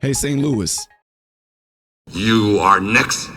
Hey, St. Louis. You are next.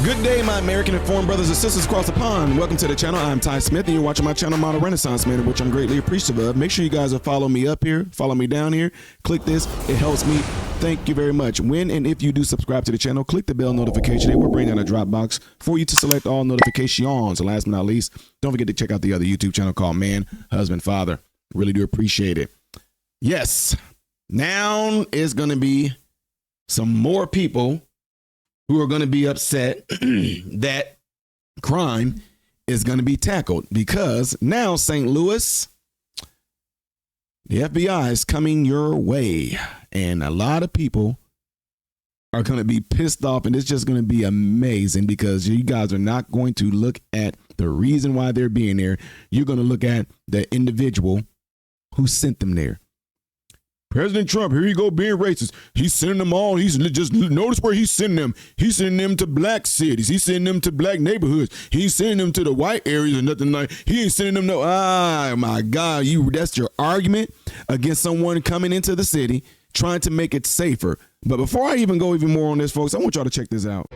Good day, my American informed brothers and sisters across the pond. Welcome to the channel. I'm Ty Smith, and you're watching my channel, Model Renaissance Man, which I'm greatly appreciative of. Make sure you guys are following me up here, follow me down here. Click this. It helps me. Thank you very much. When and if you do subscribe to the channel, click the bell notification. It will bring down a drop box for you to select all notifications. And last but not least, don't forget to check out the other YouTube channel called Man, Husband, Father. Really do appreciate it. Yes, now is going to be some more people who are going to be upset that crime is going to be tackled, because now St. Louis, the FBI is coming your way, and a lot of people are going to be pissed off, and it's just going to be amazing because you guys are not going to look at the reason why they're being there. You're going to look at the individual who sent them there. President Trump, here you go being racist. He's sending them all. He's just notice where he's sending them. He's sending them to black cities. He's sending them to black neighborhoods. He's sending them to the white areas and nothing like. He ain't sending them no. Ah, my God, that's your argument against someone coming into the city trying to make it safer. But before I even go even more on this, folks, I want y'all to check this out.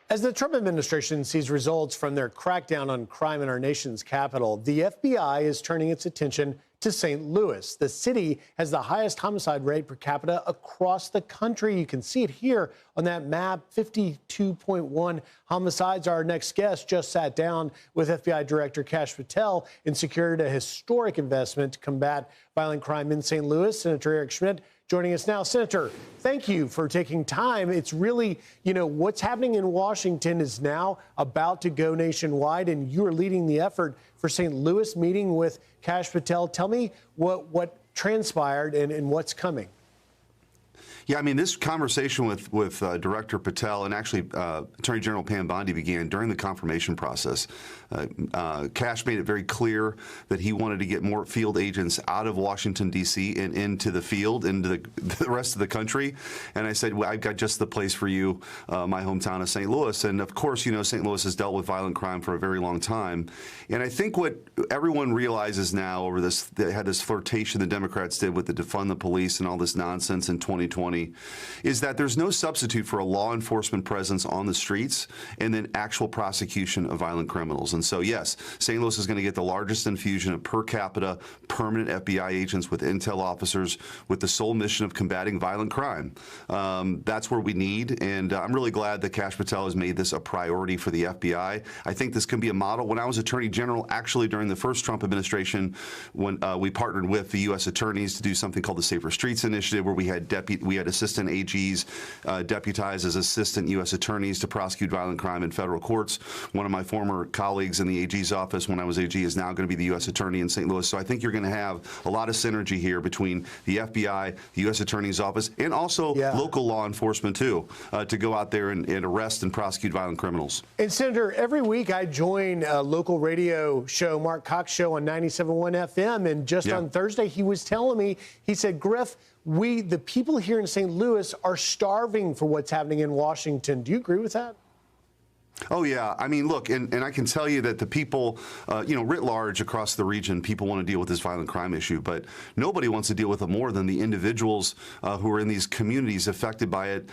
As the Trump administration sees results from their crackdown on crime in our nation's capital, the FBI is turning its attention to St. Louis. The city has the highest homicide rate per capita across the country. You can see it here on that map, 52.1 homicides. Our next guest just sat down with FBI Director Kash Patel and secured a historic investment to combat violent crime in St. Louis. Senator Eric Schmidt joining us now. Senator, thank you for taking time. It's really, what's happening in Washington is now about to go nationwide, and you are leading the effort for St. Louis, meeting with Kash Patel. Tell me what transpired and what's coming. Yeah, I mean, this conversation with Director Patel and actually Attorney General Pam Bondi began during the confirmation process. Kash made it very clear that he wanted to get more field agents out of Washington, D.C. and into the field, into the rest of the country. And I said, well, I've got just the place for you, my hometown of St. Louis. And of course, St. Louis has dealt with violent crime for a very long time. And I think what everyone realizes now over this, they had this flirtation the Democrats did with the defund the police and all this nonsense in 2020, is that there's no substitute for a law enforcement presence on the streets and then actual prosecution of violent criminals. And so, yes, St. Louis is going to get the largest infusion of per capita permanent FBI agents with intel officers with the sole mission of combating violent crime. That's where we need, and I'm really glad that Kash Patel has made this a priority for the FBI. I think this can be a model. When I was Attorney General, actually during the first Trump administration, when we partnered with the U.S. attorneys to do something called the Safer Streets Initiative, where we had assistant AGs deputized as assistant U.S. attorneys to prosecute violent crime in federal courts. One of my former colleagues in the AG's office when I was AG is now going to be the U.S. attorney in St. Louis. So I think you're going to have a lot of synergy here between the FBI, the U.S. attorney's office, and also local law enforcement too, to go out there and arrest and prosecute violent criminals. And Senator, every week I join a local radio show, Mark Cox Show on 97.1 FM, and just on Thursday he was telling me, he said, Griff, the people here in St. Louis are starving for what's happening in Washington. Do you agree with that? Oh, yeah. I mean, look, and I can tell you that the people, writ large across the region, people want to deal with this violent crime issue, but nobody wants to deal with it more than the individuals who are in these communities affected by it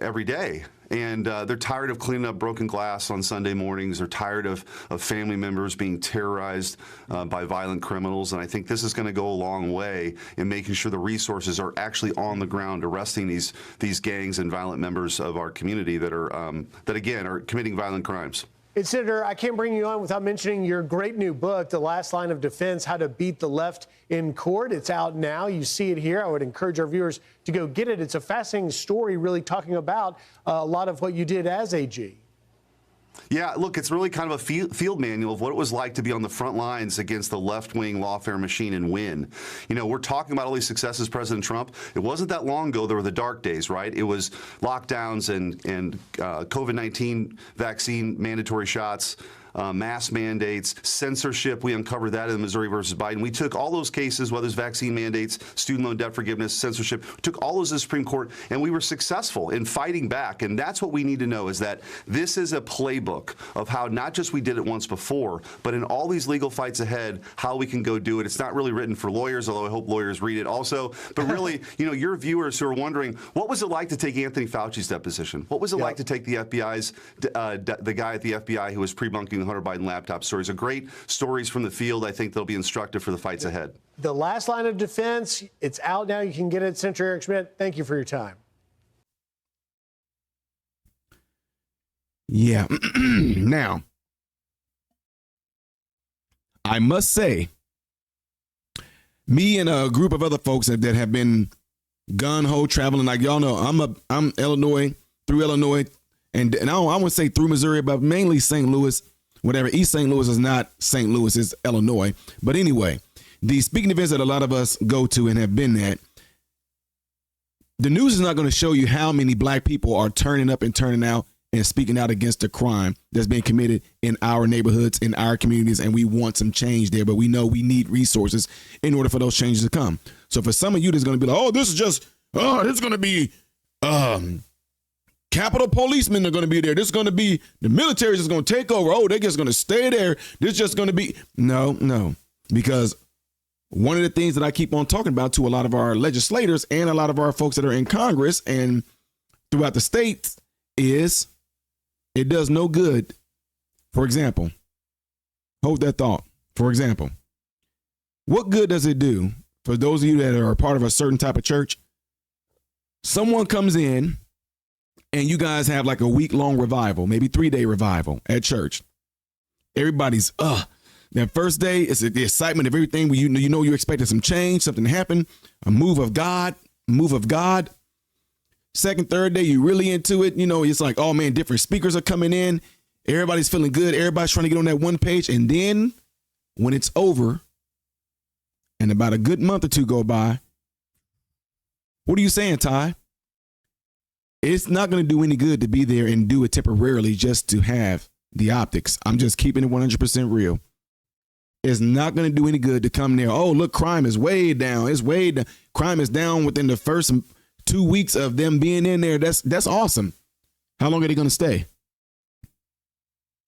every day. And they're tired of cleaning up broken glass on Sunday mornings. They're tired of family members being terrorized by violent criminals. And I think this is going to go a long way in making sure the resources are actually on the ground arresting these gangs and violent members of our community that are, again, are committing violent crimes. And Senator, I can't bring you on without mentioning your great new book, The Last Line of Defense, How to Beat the Left in Court. It's out now. You see it here. I would encourage our viewers to go get it. It's a fascinating story, really talking about a lot of what you did as AG. Yeah, look, it's really kind of a field manual of what it was like to be on the front lines against the left-wing lawfare machine and win. We're talking about all these successes, President Trump. It wasn't that long ago. There were the dark days, right? It was lockdowns and COVID-19 vaccine mandatory shots. mask mandates, censorship. We uncovered that in Missouri versus Biden. We took all those cases, whether it's vaccine mandates, student loan debt forgiveness, censorship, took all those to the Supreme Court, and we were successful in fighting back. And that's what we need to know, is that this is a playbook of how not just we did it once before, but in all these legal fights ahead, how we can go do it. It's not really written for lawyers, although I hope lawyers read it also. But really, your viewers who are wondering, what was it like to take Anthony Fauci's deposition? What was it like to take the FBI's, the guy at the FBI who was pre-bunking the Hunter Biden laptop stories? A great stories from the field. I think they'll be instructive for the fights ahead. The last line of defense, it's out now. You can get it. Senator Eric Schmidt, thank you for your time. Yeah. Now, I must say, me and a group of other folks that have been gun-ho traveling, like y'all know, I'm Illinois, through Illinois, and I wouldn't say through Missouri, but mainly St. Louis, whatever. East St. Louis is not St. Louis, it's Illinois. But anyway, the speaking events that a lot of us go to and have been at, the news is not going to show you how many black people are turning up and turning out and speaking out against the crime that's being committed in our neighborhoods, in our communities, and we want some change there, but we know we need resources in order for those changes to come. So for some of you that's going to be like, oh, this is going to be Capitol policemen are going to be there. This is going to be, the military is going to take over. Oh, they're just going to stay there. This is just going to be, no, because one of the things that I keep on talking about to a lot of our legislators and a lot of our folks that are in Congress and throughout the states is, it does no good. For example, hold that thought. For example, what good does it do for those of you that are a part of a certain type of church? Someone comes in and you guys have like a week-long revival, maybe 3-day revival at church. Everybody's, that first day, it's the excitement of everything. You know you're expecting some change, something to happen, a move of God. Second, third day, you're really into it. It's like, oh man, different speakers are coming in. Everybody's feeling good. Everybody's trying to get on that one page. And then when it's over and about a good month or two go by, what are you saying, Ty? It's not going to do any good to be there and do it temporarily just to have the optics. I'm just keeping it 100% real. It's not going to do any good to come there. Oh, look, crime is way down. It's way down. Crime is down within the first 2 weeks of them being in there. That's awesome. How long are they going to stay?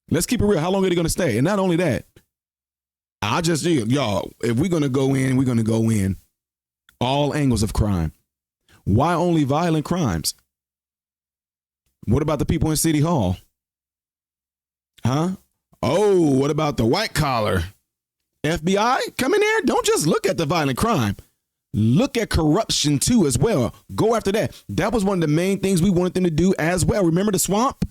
Let's keep it real. How long are they going to stay? And not only that, y'all, if we're going to go in, we're going to go in all angles of crime. Why only violent crimes? What about the people in City Hall? Huh? Oh, what about the white collar? FBI, come in there. Don't just look at the violent crime. Look at corruption too as well. Go after that. That was one of the main things we wanted them to do as well. Remember the swamp?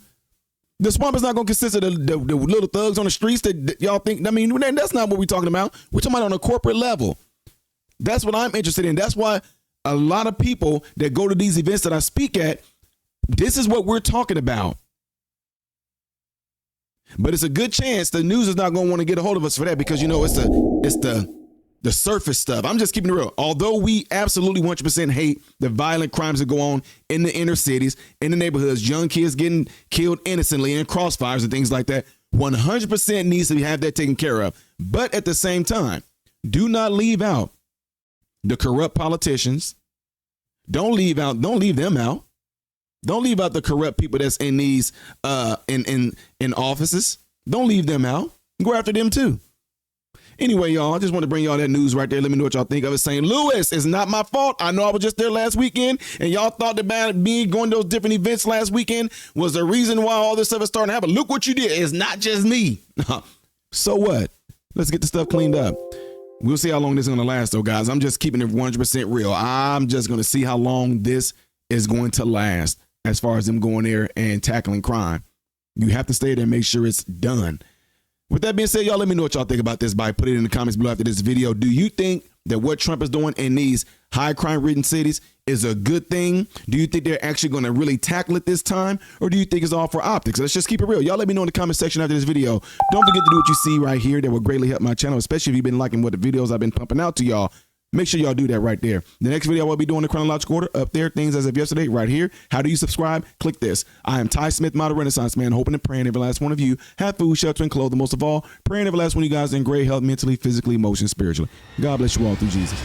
The swamp is not going to consist of the little thugs on the streets that y'all think. I mean, that's not what we're talking about. We're talking about on a corporate level. That's what I'm interested in. That's why a lot of people that go to these events that I speak at, this is what we're talking about. But it's a good chance the news is not going to want to get a hold of us for that because, it's the surface stuff. I'm just keeping it real. Although we absolutely 100% hate the violent crimes that go on in the inner cities, in the neighborhoods, young kids getting killed innocently in crossfires and things like that, 100% needs to have that taken care of. But at the same time, do not leave out the corrupt politicians. Don't leave them out. Don't leave out the corrupt people that's in these in offices. Don't leave them out. Go after them too. Anyway, y'all, I just want to bring y'all that news right there. Let me know what y'all think of it. St. Louis is not my fault. I know I was just there last weekend, and y'all thought about me going to those different events last weekend was the reason why all this stuff is starting to happen. Look what you did. It's not just me. So what? Let's get the stuff cleaned up. We'll see how long this is going to last, though, guys. I'm just keeping it 100% real. I'm just going to see how long this is going to last as far as them going there and tackling crime. You have to stay there and make sure it's done. With that being said, y'all, let me know what y'all think about this by putting it in the comments below after this video. Do you think that what Trump is doing in these high crime ridden cities is a good thing? Do you think they're actually going to really tackle it this time? Or do you think it's all for optics? Let's just keep it real. Y'all let me know in the comment section after this video. Don't forget to do what you see right here. That will greatly help my channel, especially if you've been liking what the videos I've been pumping out to y'all. Make sure y'all do that right there. The next video I will be doing the chronological order up there, things as of yesterday, right here. How do you subscribe? Click this. I am Ty Smith, Model Renaissance Man, hoping and praying every last one of you have food, shelter, and clothing. Most of all, praying every last one of you guys in great health, mentally, physically, emotionally, spiritually. God bless you all through Jesus.